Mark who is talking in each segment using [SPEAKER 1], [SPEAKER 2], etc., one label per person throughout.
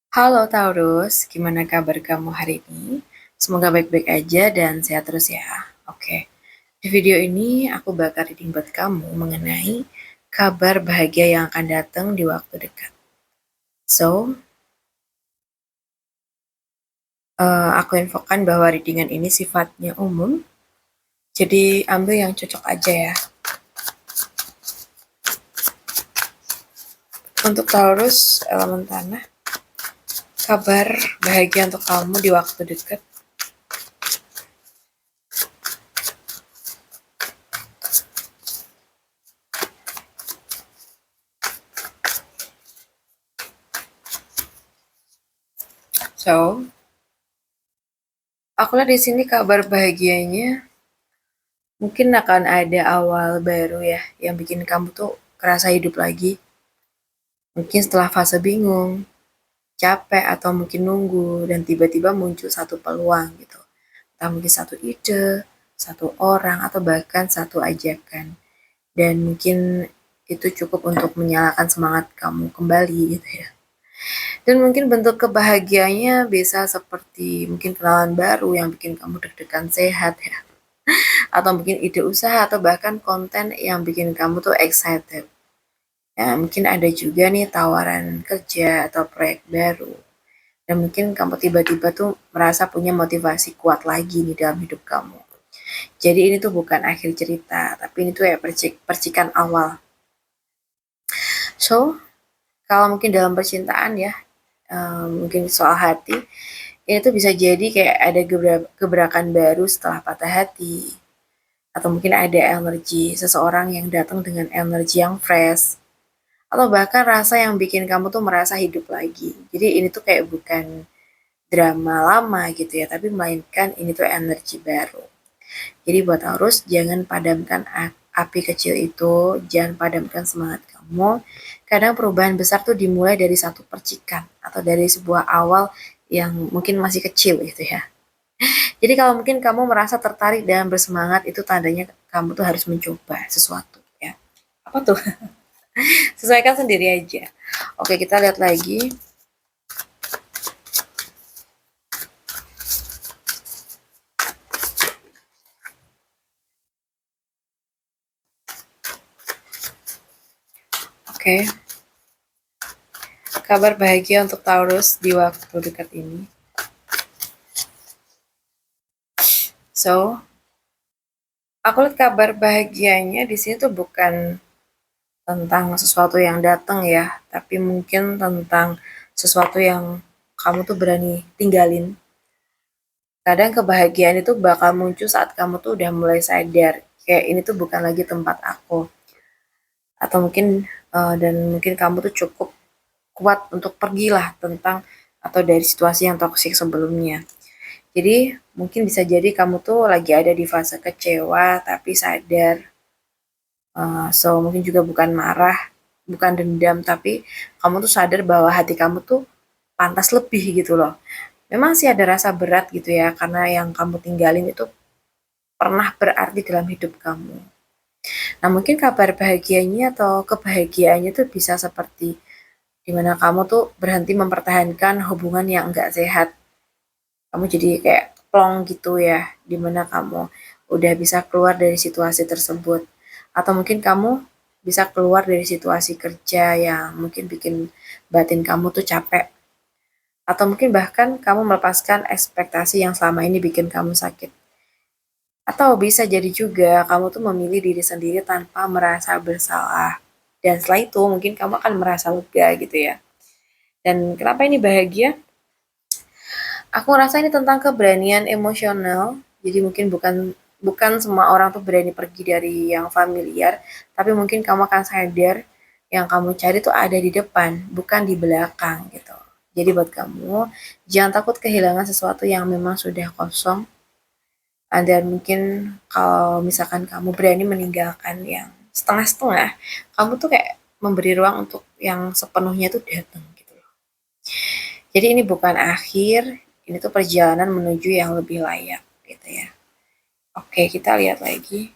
[SPEAKER 1] Halo Taurus, gimana kabar kamu hari ini? Semoga baik-baik aja dan sehat terus ya. Oke, di video ini aku bakal reading buat kamu mengenai kabar bahagia yang akan datang di waktu dekat. So, aku infokan bahwa readingan ini sifatnya umum, jadi ambil yang cocok aja ya. Untuk Taurus, elemen tanah, kabar bahagia untuk kamu di waktu dekat. So, aku lihat di sini kabar bahagianya mungkin akan ada awal baru ya, yang bikin kamu tuh kerasa hidup lagi. Mungkin setelah fase bingung, capek, atau mungkin nunggu, dan tiba-tiba muncul satu peluang gitu. Entah mungkin satu ide, satu orang, atau bahkan satu ajakan. Dan mungkin itu cukup untuk menyalakan semangat kamu kembali gitu ya. Dan mungkin bentuk kebahagiaannya bisa seperti mungkin kenalan baru yang bikin kamu deg-degan sehat ya. Atau mungkin ide usaha atau bahkan konten yang bikin kamu tuh excited. Ya, mungkin ada juga nih tawaran kerja atau proyek baru. Dan mungkin kamu tiba-tiba tuh merasa punya motivasi kuat lagi nih dalam hidup kamu. Jadi ini tuh bukan akhir cerita, tapi ini tuh ya percikan awal. So, kalau mungkin dalam percintaan ya, mungkin soal hati, ini tuh bisa jadi kayak ada gebrakan baru setelah patah hati. Atau mungkin ada energi seseorang yang datang dengan energi yang fresh. Atau bahkan rasa yang bikin kamu tuh merasa hidup lagi. Jadi ini tuh kayak bukan drama lama gitu ya, tapi melainkan ini tuh energi baru. Jadi buat Taurus, jangan padamkan api kecil itu, jangan padamkan semangat kamu. Kadang perubahan besar tuh dimulai dari satu percikan atau dari sebuah awal yang mungkin masih kecil gitu ya. Jadi kalau mungkin kamu merasa tertarik dan bersemangat, itu tandanya kamu tuh harus mencoba sesuatu ya. Apa tuh? Sesuaikan sendiri aja. Oke, kita lihat lagi. Oke, kabar bahagia untuk Taurus di waktu dekat ini. So, aku lihat kabar bahagianya di sini tuh bukan tentang sesuatu yang datang ya, tapi mungkin tentang sesuatu yang kamu tuh berani tinggalin. Kadang kebahagiaan itu bakal muncul saat kamu tuh udah mulai sadar, kayak ini tuh bukan lagi tempat aku. Atau mungkin dan mungkin kamu tuh cukup kuat untuk pergilah tentang atau dari situasi yang toksik sebelumnya. Jadi mungkin bisa jadi kamu tuh lagi ada di fase kecewa tapi sadar. So mungkin juga bukan marah, bukan dendam, tapi kamu tuh sadar bahwa hati kamu tuh pantas lebih gitu loh. Memang sih ada rasa berat gitu ya, karena yang kamu tinggalin itu pernah berarti dalam hidup kamu. Nah mungkin kabar bahagianya atau kebahagiaannya tuh bisa seperti dimana kamu tuh berhenti mempertahankan hubungan yang enggak sehat. Kamu jadi kayak plong gitu ya, dimana kamu udah bisa keluar dari situasi tersebut. Atau mungkin kamu bisa keluar dari situasi kerja yang mungkin bikin batin kamu tuh capek. Atau mungkin bahkan kamu melepaskan ekspektasi yang selama ini bikin kamu sakit. Atau bisa jadi juga kamu tuh memilih diri sendiri tanpa merasa bersalah. Dan setelah itu mungkin kamu akan merasa lega gitu ya. Dan kenapa ini bahagia? Aku rasa ini tentang keberanian emosional. Jadi mungkin bukan bukan semua orang tuh berani pergi dari yang familiar, tapi mungkin kamu akan sadar yang kamu cari tuh ada di depan, bukan di belakang gitu. Jadi buat kamu, jangan takut kehilangan sesuatu yang memang sudah kosong. Dan mungkin kalau misalkan kamu berani meninggalkan yang setengah-setengah, kamu tuh kayak memberi ruang untuk yang sepenuhnya tuh datang gitu loh. Jadi ini bukan akhir, ini tuh perjalanan menuju yang lebih layak gitu ya. Oke, kita lihat lagi.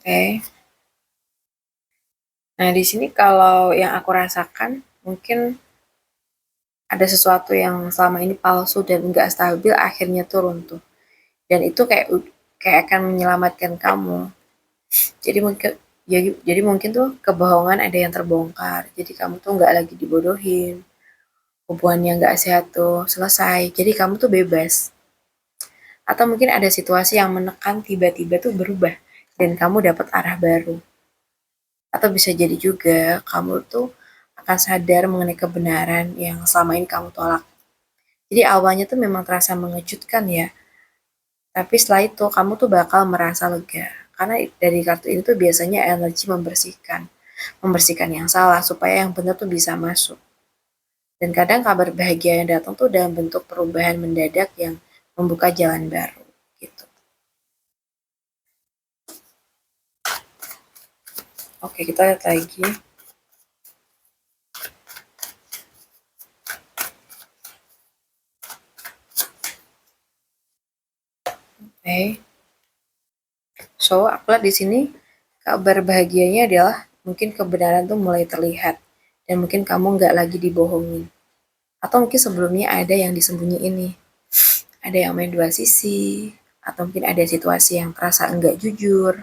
[SPEAKER 1] Oke. Nah, di sini kalau yang aku rasakan, mungkin ada sesuatu yang selama ini palsu dan nggak stabil akhirnya tuh runtuh. Dan itu kayak akan menyelamatkan kamu. Jadi mungkin jadi mungkin tuh kebohongan ada yang terbongkar. Jadi kamu tuh nggak lagi dibodohin. Hubungan yang nggak sehat tuh selesai. Jadi kamu tuh bebas. Atau mungkin ada situasi yang menekan tiba-tiba tuh berubah dan kamu dapat arah baru. Atau bisa jadi juga kamu tuh akan sadar mengenai kebenaran yang selama ini kamu tolak. Jadi awalnya tuh memang terasa mengejutkan ya, tapi setelah itu kamu tuh bakal merasa lega. Karena dari kartu ini tuh biasanya energi membersihkan. Membersihkan yang salah supaya yang benar tuh bisa masuk. Dan kadang kabar bahagia yang datang tuh dalam bentuk perubahan mendadak yang membuka jalan baru gitu. Oke, kita lihat lagi. Oke. So, aku lihat di sini kabar bahagianya adalah mungkin kebenaran tuh mulai terlihat dan mungkin kamu nggak lagi dibohongin. Atau mungkin sebelumnya ada yang disembunyiin nih. Ada yang main dua sisi, atau mungkin ada situasi yang terasa enggak jujur.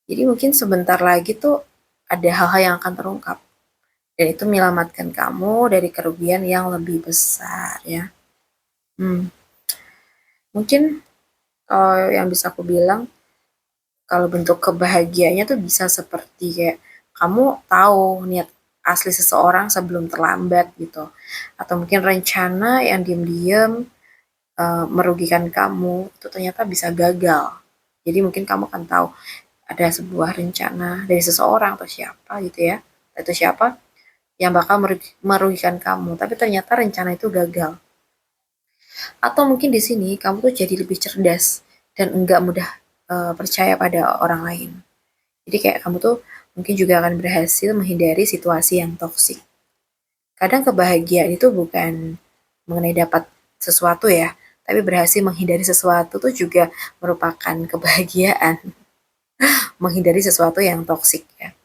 [SPEAKER 1] Jadi mungkin sebentar lagi tuh ada hal-hal yang akan terungkap. Dan itu menyelamatkan kamu dari kerugian yang lebih besar ya. Hmm, mungkin yang bisa aku bilang, kalau bentuk kebahagiaannya tuh bisa seperti kayak kamu tahu niat asli seseorang sebelum terlambat gitu. Atau mungkin rencana yang diam-diam merugikan kamu itu ternyata bisa gagal. Jadi mungkin kamu akan tahu ada sebuah rencana dari seseorang atau siapa gitu ya, atau siapa yang bakal merugikan kamu, tapi ternyata rencana itu gagal. Atau mungkin di sini kamu tuh jadi lebih cerdas dan enggak mudah percaya pada orang lain. Jadi kayak kamu tuh mungkin juga akan berhasil menghindari situasi yang toksik. Kadang kebahagiaan itu bukan mengenai dapat sesuatu ya, tapi berhasil menghindari sesuatu tuh juga merupakan kebahagiaan, menghindari sesuatu yang toksik ya.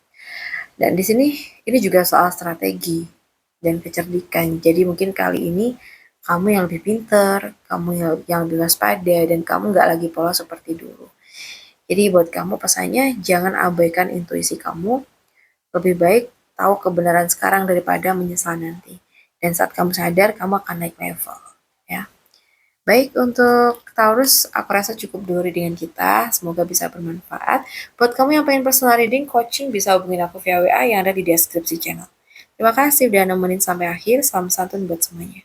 [SPEAKER 1] Dan di sini ini juga soal strategi dan kecerdikan. Jadi mungkin kali ini kamu yang lebih pinter, kamu yang lebih waspada, dan kamu nggak lagi pola seperti dulu. Jadi buat kamu pesannya jangan abaikan intuisi kamu, lebih baik tahu kebenaran sekarang daripada menyesal nanti. Dan saat kamu sadar, kamu akan naik level. Ya. Baik, untuk Taurus, aku rasa cukup dulu dengan kita. Semoga bisa bermanfaat. Buat kamu yang pengen personal reading, coaching, bisa hubungin aku via WA yang ada di deskripsi channel. Terima kasih udah nemenin sampai akhir. Salam santun buat semuanya.